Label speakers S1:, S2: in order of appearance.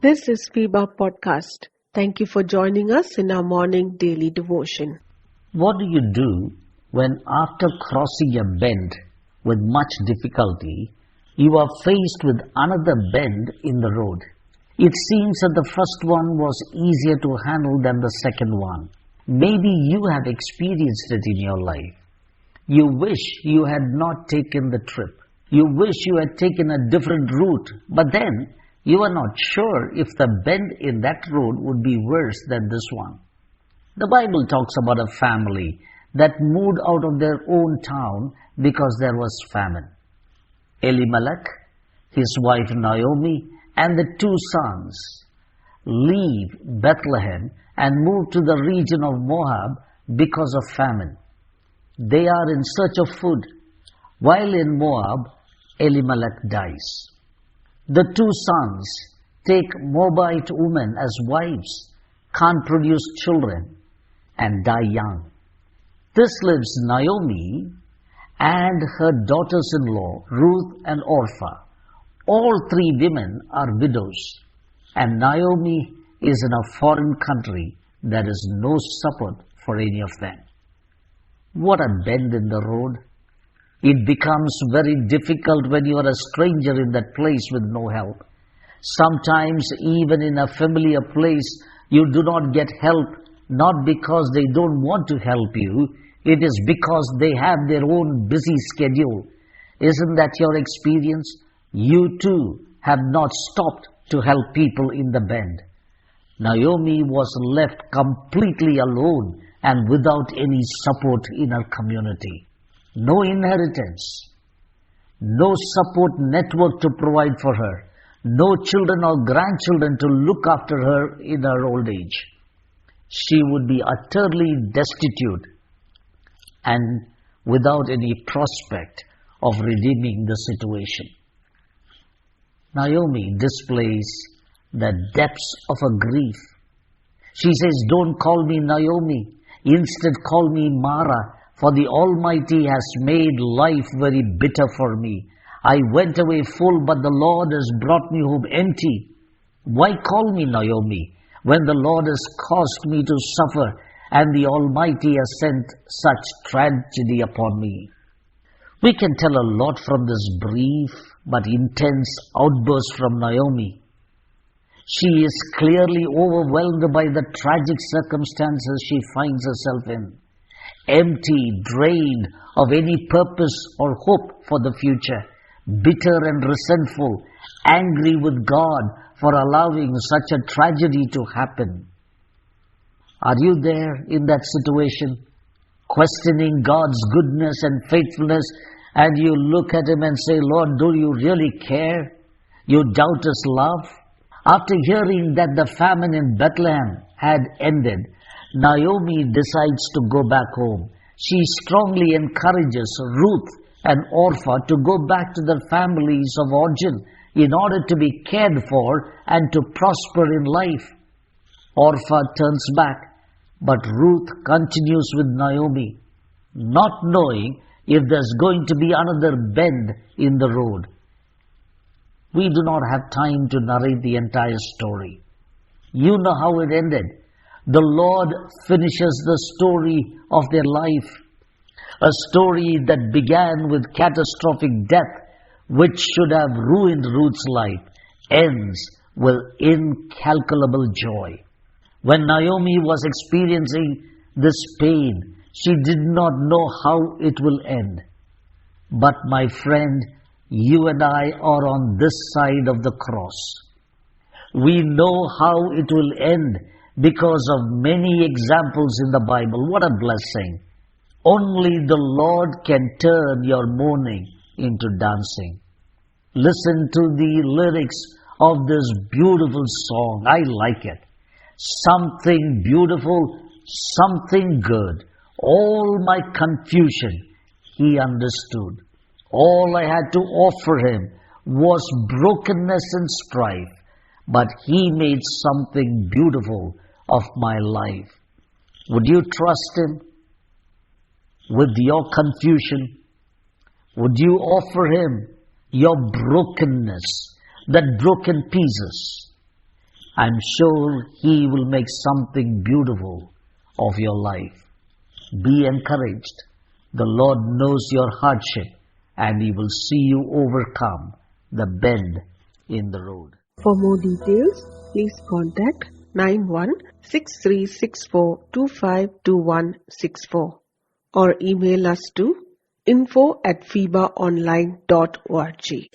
S1: This is FIBA Podcast. Thank you for joining us in our morning daily devotion.
S2: What do you do when after crossing a bend with much difficulty, you are faced with another bend in the road? It seems that the first one was easier to handle than the second one. Maybe you have experienced it in your life. You wish you had not taken the trip. You wish you had taken a different route, but then you are not sure if the bend in that road would be worse than this one. The Bible talks about a family that moved out of their own town because there was famine. Elimelech, his wife Naomi, and the two sons leave Bethlehem and move to the region of Moab because of famine. They are in search of food. While in Moab, Elimelech dies. The two sons take Moabite women as wives, can't produce children, and die young. This leaves Naomi and her daughters-in-law, Ruth and Orpah. All three women are widows, and Naomi is in a foreign country. There is no support for any of them. What a bend in the road. It becomes very difficult when you are a stranger in that place with no help. Sometimes even in a familiar place, you do not get help, not because they don't want to help you. It is because they have their own busy schedule. Isn't that your experience? You too have not stopped to help people in the bend. Naomi was left completely alone and without any support in her community. No inheritance, no support network to provide for her, no children or grandchildren to look after her in her old age. She would be utterly destitute and without any prospect of redeeming the situation. Naomi displays the depths of her grief. She says, "Don't call me Naomi. Instead call me Mara, for the Almighty has made life very bitter for me. I went away full, but the Lord has brought me home empty. Why call me Naomi, when the Lord has caused me to suffer, and the Almighty has sent such tragedy upon me?" We can tell a lot from this brief but intense outburst from Naomi. She is clearly overwhelmed by the tragic circumstances she finds herself in. Empty, drained of any purpose or hope for the future, bitter and resentful, angry with God for allowing such a tragedy to happen. Are you there in that situation, questioning God's goodness and faithfulness, and you look at Him and say, "Lord, do you really care? You doubt His love?" After hearing that the famine in Bethlehem had ended, Naomi decides to go back home. She strongly encourages Ruth and Orpah to go back to their families of origin in order to be cared for and to prosper in life. Orpah turns back, but Ruth continues with Naomi, not knowing if there's going to be another bend in the road. We do not have time to narrate the entire story. You know how it ended. The Lord finishes the story of their life. A story that began with catastrophic death, which should have ruined Ruth's life, ends with incalculable joy. When Naomi was experiencing this pain, she did not know how it will end. But my friend, you and I are on this side of the cross. We know how it will end because of many examples in the Bible. What a blessing. Only the Lord can turn your mourning into dancing. Listen to the lyrics of this beautiful song. I like it. Something beautiful, something good. All my confusion He understood. All I had to offer Him was brokenness and strife, but He made something beautiful of my life. Would you trust Him with your confusion? Would you offer Him your brokenness, that broken pieces? I'm sure He will make something beautiful of your life. Be encouraged. The Lord knows your hardship and He will see you overcome the bend in the road.
S1: For more details, please contact 916364252164 or email us to info@fibaonline.org.